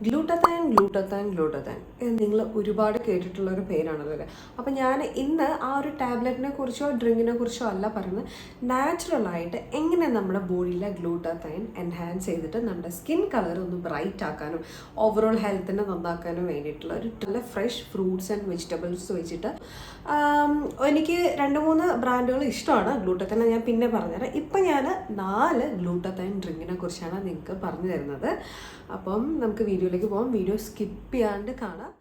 Glutathione നിങ്ങൾ ഒരുപാട് കേട്ടിട്ടുള്ള ഒരു പേരാണല്ലോ അല്ലേ. അപ്പം ഞാൻ ഇന്ന് ആ ഒരു ടാബ്ലറ്റിനെ കുറിച്ചോ ഡ്രിങ്കിനെ കുറിച്ചോ അല്ല പറയുന്നത്. നാച്ചുറലായിട്ട് എങ്ങനെ നമ്മുടെ ബോഡിയിലെ ഗ്ലൂട്ടത്തൈൻ എൻഹാൻസ് ചെയ്തിട്ട് നമ്മുടെ സ്കിൻ കളർ ഒന്ന് ബ്രൈറ്റ് ആക്കാനും ഓവറോൾ ഹെൽത്തിനെ നന്നാക്കാനും വേണ്ടിയിട്ടുള്ള ഒരു നല്ല ഫ്രഷ് ഫ്രൂട്ട്സ് ആൻഡ് വെജിറ്റബിൾസ് വെച്ചിട്ട് എനിക്ക് 2-3 ബ്രാൻഡുകൾ ഇഷ്ടമാണ്. ഗ്ലൂട്ടത്തൈൻ ഞാൻ പിന്നെ പറഞ്ഞുതരാം. ഇപ്പം ഞാൻ 4 ഗ്ലൂട്ടത്തൈൻ ഡ്രിങ്കിനെ കുറിച്ചാണ് നിങ്ങൾക്ക് പറഞ്ഞു തരുന്നത്. അപ്പം നമുക്ക് വീഡിയോയിലേക്ക് പോകാം. വീഡിയോ സ്കിപ്പ് ചെയ്യാണ്ട് കാണാം.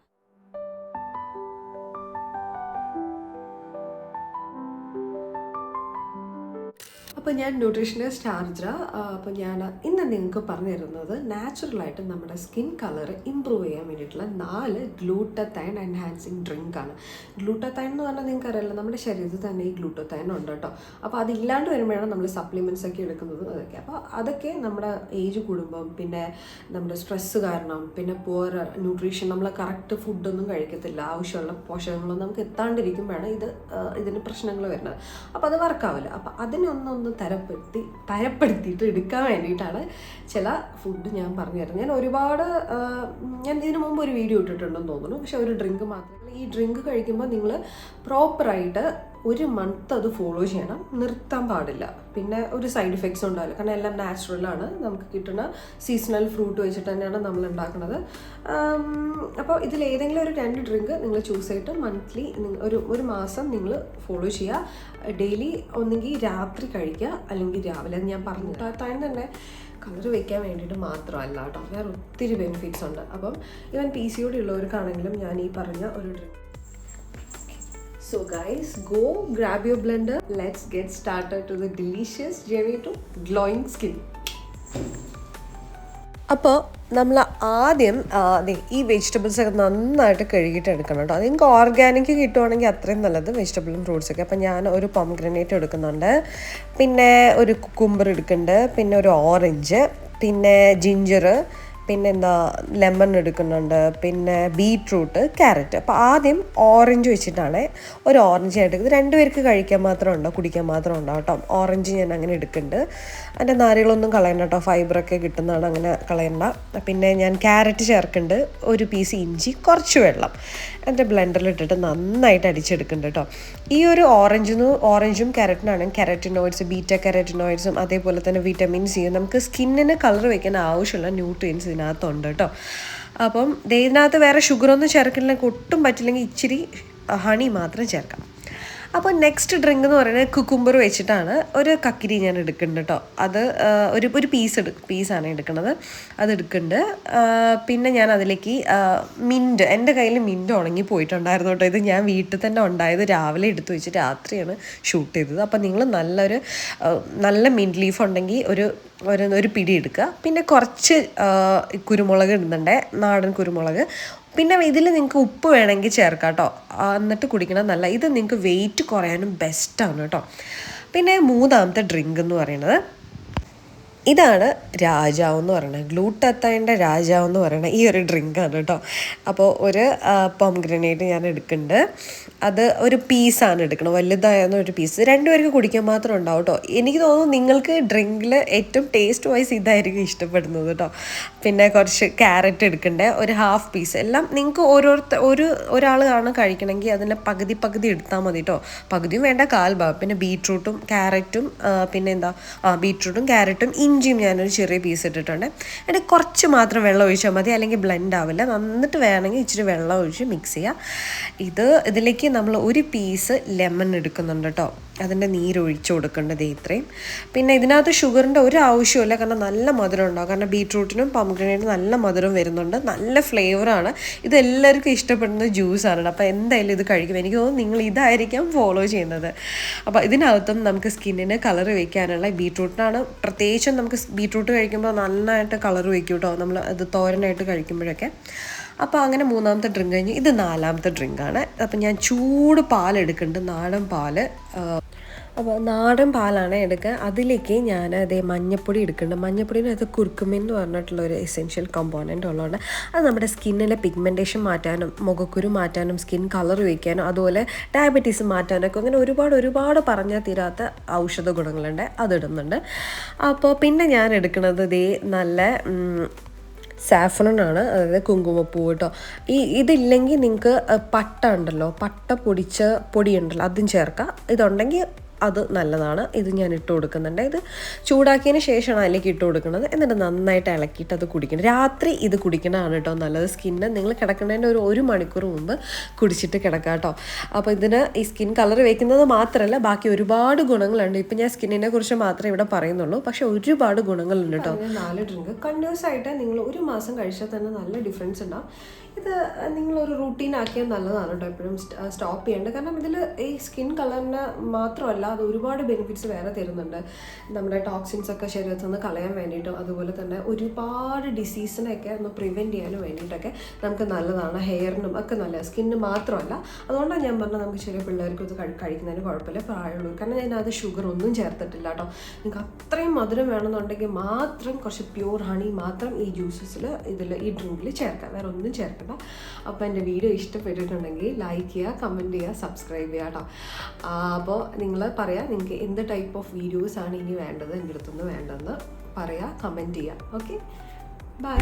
അപ്പോൾ ഞാൻ ന്യൂട്രീഷനിസ്റ്റ് ആർദ്ര. അപ്പോൾ ഞാൻ ഇന്ന് നിങ്ങൾക്ക് പറഞ്ഞു തരുന്നത് നാച്ചുറലായിട്ട് നമ്മുടെ സ്കിൻ കളർ ഇമ്പ്രൂവ് ചെയ്യാൻ വേണ്ടിയിട്ടുള്ള 4 ഗ്ലൂട്ടത്തൈൻ എൻഹാൻസിങ് ഡ്രിങ്കാണ്. ഗ്ലൂട്ടത്തൈൻ എന്ന് പറഞ്ഞാൽ നിങ്ങൾക്ക് അറിയില്ല, നമ്മുടെ ശരീരത്തിൽ തന്നെ ഈ ഗ്ലൂട്ടത്തൈൻ ഉണ്ട് കേട്ടോ. അപ്പോൾ അതില്ലാണ്ട് വരുമ്പോഴാണ് നമ്മൾ സപ്ലിമെൻറ്റ്സ് ഒക്കെ എടുക്കുന്നത്. അതൊക്കെ അപ്പോൾ അതൊക്കെ നമ്മുടെ ഏജ് കൂടുമ്പം, പിന്നെ നമ്മുടെ സ്ട്രെസ്സ് കാരണം, പിന്നെ പുവർ ന്യൂട്രീഷൻ, നമ്മൾ കറക്റ്റ് ഫുഡൊന്നും കഴിക്കത്തില്ല, ആവശ്യമുള്ള പോഷകങ്ങളൊന്നും നമുക്ക് എത്താണ്ടിരിക്കുമ്പോഴാണ് ഇതിന് പ്രശ്നങ്ങൾ വരുന്നത്. അപ്പോൾ അത് വർക്കാവില്ല. അപ്പോൾ അതിനൊന്നൊന്ന് തരപ്പെടുത്തിയിട്ട് എടുക്കാൻ വേണ്ടിയിട്ടാണ് ചില ഫുഡ് ഞാൻ പറഞ്ഞു തരുന്നത്. ഞാൻ ഇതിനു മുമ്പ് ഒരു വീഡിയോ ഇട്ടിട്ടുണ്ടെന്ന് തോന്നുന്നു. പക്ഷെ ഒരു ഡ്രിങ്ക് മാത്രമല്ല, ഈ ഡ്രിങ്ക് കഴിക്കുമ്പോൾ നിങ്ങൾ പ്രോപ്പറായിട്ട് 1 മന്ത് അത് ഫോളോ ചെയ്യണം, നിർത്താൻ പാടില്ല. പിന്നെ ഒരു സൈഡ് എഫക്ട്സ് ഉണ്ടാവില്ല, കാരണം എല്ലാം നാച്ചുറലാണ്, നമുക്ക് കിട്ടുന്ന സീസണൽ ഫ്രൂട്ട് വെച്ചിട്ട് തന്നെയാണ് നമ്മൾ ഉണ്ടാക്കുന്നത്. അപ്പോൾ ഇതിലേതെങ്കിലും ഒരു 2 ഡ്രിങ്ക് നിങ്ങൾ ചൂസ് ചെയ്തിട്ട് മന്ത്ലി ഒരു മാസം നിങ്ങൾ ഫോളോ ചെയ്യുക. ഡെയിലി ഒന്നെങ്കിൽ രാത്രി കഴിക്കുക, അല്ലെങ്കിൽ രാവിലെ. ഞാൻ പറഞ്ഞിട്ടാൻ തന്നെ കളർ വയ്ക്കാൻ വേണ്ടിയിട്ട് മാത്രമല്ല കേട്ടോ, വേറെ ഒത്തിരി ബെനിഫിറ്റ്സ് ഉണ്ട്. അപ്പം ഈവൻ PCOD ഉള്ളവർക്കാണെങ്കിലും ഞാൻ ഈ പറഞ്ഞ ഒരു drink. So guys, go grab your blender. Let's get started to the delicious journey to glowing skin. അപ്പോൾ നമ്മൾ ആദ്യം ഈ വെജിറ്റബിൾസ് ഒക്കെ നന്നായിട്ട് കഴുകിയിട്ട് എടുക്കണം കേട്ടോ. അത് നിങ്ങൾക്ക് ഓർഗാനിക് കിട്ടുവാണെങ്കിൽ അത്രയും നല്ലത്, വെജിറ്റബിളും ഫ്രൂട്ട്സൊക്കെ. അപ്പം ഞാൻ ഒരു പോംഗ്രനേറ്റ് എടുക്കുന്നുണ്ട്, പിന്നെ ഒരു കുക്കുംബർ എടുക്കുന്നുണ്ട്, പിന്നെ ഒരു ഓറഞ്ച്, പിന്നെ ജിഞ്ചർ, പിന്നെ ലെമൺ എടുക്കുന്നുണ്ട്, പിന്നെ ബീട്രൂട്ട്, ക്യാരറ്റ്. അപ്പോൾ ആദ്യം ഓറഞ്ച് വെച്ചിട്ടാണ് ഒരു ഓറഞ്ച് ഞാൻ എടുക്കുന്നത്. 2 പേർക്ക് കഴിക്കാൻ മാത്രം ഉണ്ടോ, കുടിക്കാൻ മാത്രം ഉണ്ടോ കേട്ടോ. ഓറഞ്ച് ഞാൻ അങ്ങനെ എടുക്കുന്നുണ്ട്. അതിൻ്റെ നാരുകളൊന്നും കളയണ്ട കേട്ടോ, ഫൈബറൊക്കെ കിട്ടുന്നതാണ്, അങ്ങനെ കളയണ്ട. പിന്നെ ഞാൻ ക്യാരറ്റ് ചേർക്കുന്നുണ്ട്, ഒരു പീസ് ഇഞ്ചി, കുറച്ച് വെള്ളം. എൻ്റെ ബ്ലെൻഡറിലിട്ടിട്ട് നന്നായിട്ട് അടിച്ചെടുക്കുന്നുണ്ട് കേട്ടോ. ഈ ഒരു ഓറഞ്ചും ക്യാരറ്റിനാണെങ്കിൽ കെരറ്റിനോയിഡ്സ്, ബീറ്റ കെരറ്റിനോയിഡ്സും അതേപോലെ തന്നെ വിറ്റമിൻ സിയും നമുക്ക് സ്കിന്നിന് കളർ വയ്ക്കാൻ ആവശ്യമുള്ള ന്യൂട്രിയൻസ് ഇതിനകത്തുണ്ട് കേട്ടോ. അപ്പം ഇതിനകത്ത് വേറെ ഷുഗറൊന്നും ചേർക്കില്ലെങ്കിൽ, ഒട്ടും പറ്റില്ലെങ്കിൽ ഇച്ചിരി ഹണി മാത്രം ചേർക്കാം. അപ്പോൾ നെക്സ്റ്റ് ഡ്രിങ്ക് എന്ന് പറയുന്നത് കുക്കുംബർ വെച്ചിട്ടാണ്. ഒരു കക്കിരി ഞാൻ എടുക്കുന്നുണ്ട് കേട്ടോ. അത് ഒരു പീസാണ് എടുക്കുന്നത്, അത് എടുക്കുന്നുണ്ട്. പിന്നെ ഞാൻ അതിലേക്ക് മിൻറ്റ്, എൻ്റെ കയ്യിൽ മിൻറ്റ് ഉണങ്ങി പോയിട്ടുണ്ടായിരുന്നു കേട്ടോ. ഇത് ഞാൻ വീട്ടിൽ തന്നെ ഉണ്ടായത്, രാവിലെ എടുത്തു വെച്ച് രാത്രിയാണ് ഷൂട്ട് ചെയ്തത്. അപ്പോൾ നിങ്ങൾ നല്ല മിൻറ്റ് ലീഫ് ഉണ്ടെങ്കിൽ ഒരു പിടി എടുക്കുക. പിന്നെ കുറച്ച് കുരുമുളക് ഇടുന്നുണ്ട്, നാടൻ കുരുമുളക്. പിന്നെ ഇതിൽ നിങ്ങൾക്ക് ഉപ്പ് വേണമെങ്കിൽ ചേർക്കാം കേട്ടോ, എന്നിട്ട് കുടിക്കണം. നല്ല ഇത് നിങ്ങൾക്ക് വെയിറ്റ് കുറയാനും ബെസ്റ്റാണ് കേട്ടോ. പിന്നെ 3ാമത്തെ ഡ്രിങ്ക് എന്ന് പറയുന്നത് ഇതാണ് രാജാവ് എന്ന് പറയുന്നത്, ഗ്ലൂട്ടത്തൈൻ്റെ രാജാവ് എന്ന് പറയുന്നത് ഈ ഒരു ഡ്രിങ്കാണ് കേട്ടോ. അപ്പോൾ ഒരു പോംഗ്രനേറ്റ് ഞാൻ എടുക്കുന്നുണ്ട്, അത് ഒരു പീസാണ് എടുക്കണം, വലുതായിരുന്ന ഒരു പീസ്. 2 പേർക്ക് കുടിക്കാൻ മാത്രം ഉണ്ടാവും കേട്ടോ. എനിക്ക് തോന്നുന്നു നിങ്ങൾക്ക് ഡ്രിങ്കിൽ ഏറ്റവും ടേസ്റ്റ് വൈസ് ഇതായിരിക്കും ഇഷ്ടപ്പെടുന്നത് കേട്ടോ. പിന്നെ കുറച്ച് ക്യാരറ്റ് എടുക്കണ്ടേ, ഒരു ഹാഫ് പീസ്. എല്ലാം നിങ്ങൾക്ക് ഒരാളാണ് കഴിക്കണമെങ്കിൽ അതിൻ്റെ പകുതി എടുത്താൽ മതി കേട്ടോ. പകുതിയും വേണ്ട, 1/4 ഭാഗം. പിന്നെ ബീട്രൂട്ടും ക്യാരറ്റും, പിന്നെ ബീട്രൂട്ടും ക്യാരറ്റും ഇഞ്ചിയും ഞാനൊരു ചെറിയ പീസ് ഇട്ടിട്ടുണ്ട്. എന്നിട്ട് കുറച്ച് മാത്രം വെള്ളം ഒഴിച്ചാൽ മതി, അല്ലെങ്കിൽ ബ്ലെൻഡ് ആവില്ല. എന്നിട്ട് വേണമെങ്കിൽ ഇച്ചിരി വെള്ളം ഒഴിച്ച് മിക്സ് ചെയ്യുക. ഇതിലേക്ക് നമ്മൾ ഒരു പീസ് ലെമൺ എടുക്കുന്നുണ്ട് കേട്ടോ, അതിൻ്റെ നീരൊഴിച്ച് കൊടുക്കേണ്ടത് ഇത്രയും. പിന്നെ ഇതിനകത്ത് ഷുഗറിൻ്റെ ഒരു ആവശ്യമില്ല, കാരണം നല്ല മധുരം ഉണ്ടാകും. കാരണം ബീട്രൂട്ടിനും പോംഗ്രനേറ്റിനും നല്ല മധുരം വരുന്നുണ്ട്, നല്ല ഫ്ലേവറാണ്. ഇതെല്ലാവർക്കും ഇഷ്ടപ്പെടുന്ന ജ്യൂസാണ്. അപ്പോൾ എന്തായാലും ഇത് കഴിക്കും. എനിക്ക് തോന്നുന്നു നിങ്ങൾ ഇതായിരിക്കാം ഫോളോ ചെയ്യുന്നത്. അപ്പോൾ ഇതിനകത്തും നമുക്ക് സ്കിന്നിന് കളർ വയ്ക്കാനുള്ള ബീട്രൂട്ടിനാണ്. പ്രത്യേകിച്ചും നമുക്ക് ബീട്രൂട്ട് കഴിക്കുമ്പോൾ നന്നായിട്ട് കളർ വയ്ക്കും കേട്ടോ, നമ്മൾ അത് തോരനായിട്ട് കഴിക്കുമ്പോഴൊക്കെ. അപ്പോൾ അങ്ങനെ 3ാമത്തെ ഡ്രിങ്ക് കഴിഞ്ഞ് ഇത് 4ാമത്തെ ഡ്രിങ്കാണ്. അപ്പം ഞാൻ ചൂട് പാലെടുക്കുന്നുണ്ട്, നാടൻ പാല്. അപ്പോൾ നാടൻ പാലാണ് എടുക്കുക. അതിലേക്ക് ഞാൻ മഞ്ഞപ്പൊടി എടുക്കുന്നുണ്ട്. മഞ്ഞപ്പൊടിനകത്ത് കുർക്കുമിൻ എന്ന് പറഞ്ഞിട്ടുള്ള ഒരു എസെൻഷ്യൽ കമ്പോണൻറ്റ് ഉള്ളതുകൊണ്ട് അത് നമ്മുടെ സ്കിന്നിലെ പിഗ്മെൻറ്റേഷൻ മാറ്റാനും, മുഖക്കുരു മാറ്റാനും, സ്കിൻ കളർ വയ്ക്കാനും, അതുപോലെ ഡയബറ്റീസ് മാറ്റാനൊക്കെ അങ്ങനെ ഒരുപാട് പറഞ്ഞാൽ തീരാത്ത ഔഷധ ഗുണങ്ങളുണ്ട്, അതിടുന്നുണ്ട്. അപ്പോൾ പിന്നെ ഞാൻ എടുക്കുന്നത് നല്ല സാഫ്രൺ ആണ്, അതായത് കുങ്കുമപ്പൂ കേട്ടോ. ഇതില്ലെങ്കിൽ നിങ്ങൾക്ക് പട്ട ഉണ്ടല്ലോ, പട്ട പൊടിച്ച പൊടിയുണ്ടല്ലോ അതും ചേർക്കാം. ഇതുണ്ടെങ്കിൽ അത് നല്ലതാണ്. ഇത് ഞാൻ ഇട്ട് കൊടുക്കുന്നുണ്ട്. ഇത് ചൂടാക്കിയതിന് ശേഷമാണ് അതിലേക്ക് ഇട്ട് കൊടുക്കുന്നത്. എന്നിട്ട് നന്നായിട്ട് ഇളക്കിയിട്ട് അത് കുടിക്കണം. രാത്രി ഇത് കുടിക്കണതാണ് കേട്ടോ നല്ലത്. സ്കിന്ന് നിങ്ങൾ കിടക്കുന്നതിൻ്റെ ഒരു മണിക്കൂർ മുമ്പ് കുടിച്ചിട്ട് കിടക്കാം കേട്ടോ. അപ്പോൾ ഇതിന് ഈ സ്കിൻ കളർ വയ്ക്കുന്നത് മാത്രമല്ല, ബാക്കി ഒരുപാട് ഗുണങ്ങളുണ്ട്. ഇപ്പം ഞാൻ സ്കിന്നിനെ കുറിച്ച് മാത്രമേ ഇവിടെ പറയുന്നുള്ളൂ, പക്ഷേ ഒരുപാട് ഗുണങ്ങളുണ്ട് കേട്ടോ. 4 ഡ്രിങ്ക് കണ്ടിന്യൂസ് ആയിട്ട് നിങ്ങൾ 1 മാസം കഴിച്ചാൽ തന്നെ നല്ല ഡിഫറൻസ് ഉണ്ടാവും. ഇത് നിങ്ങളൊരു റൂട്ടീനാക്കിയാൽ നല്ലതാണ് കേട്ടോ. എപ്പോഴും സ്റ്റോപ്പ് ചെയ്യേണ്ടത്. കാരണം ഇതിൽ ഈ സ്കിൻ കളറിന് മാത്രമല്ല, അത് ഒരുപാട് ബെനിഫിറ്റ്സ് വേറെ തരുന്നുണ്ട്. നമ്മുടെ ടോക്സിൻസ് ഒക്കെ ശരീരത്തിൽ നിന്ന് കളയാൻ വേണ്ടിയിട്ടും, അതുപോലെ തന്നെ ഒരുപാട് ഡിസീസിനെയൊക്കെ ഒന്ന് പ്രിവെൻറ്റ് ചെയ്യാനും വേണ്ടിയിട്ടൊക്കെ നമുക്ക് നല്ലതാണ്. ഹെയറിനും ഒക്കെ നല്ല, സ്കിന്നിന് മാത്രമല്ല. അതുകൊണ്ടാണ് ഞാൻ പറഞ്ഞത് നമുക്ക് ചെറിയ പിള്ളേർക്ക് ഇത് കഴിക്കുന്നതിന് കുഴപ്പമില്ല, പ്രായമുള്ളവർ. കാരണം അതിനകത്ത് ഷുഗർ ഒന്നും ചേർത്തിട്ടില്ല കേട്ടോ. നിങ്ങൾക്ക് അത്രയും മധുരം വേണമെന്നുണ്ടെങ്കിൽ മാത്രം കുറച്ച് പ്യൂർ ഹണി മാത്രം ഈ ജ്യൂസസിൽ ഈ ഡ്രിങ്കിൽ ചേർക്കാം, വേറെ ഒന്നും ചേർക്കാം. അപ്പോൾ എൻ്റെ വീഡിയോ ഇഷ്ടപ്പെട്ടിട്ടുണ്ടെങ്കിൽ ലൈക്ക് ചെയ്യുക, കമൻറ്റ് ചെയ്യുക, സബ്സ്ക്രൈബ് ചെയ്യുക കേട്ടോ. അപ്പോൾ നിങ്ങൾ പറയാം നിങ്ങൾക്ക് എന്ത് ടൈപ്പ് ഓഫ് വീഡിയോസാണ് ഇനി വേണ്ടത്, എൻ്റെ അടുത്തുനിന്ന് വേണ്ടതെന്ന് പറയാം, കമൻറ്റ് ചെയ്യുക. Okay, by.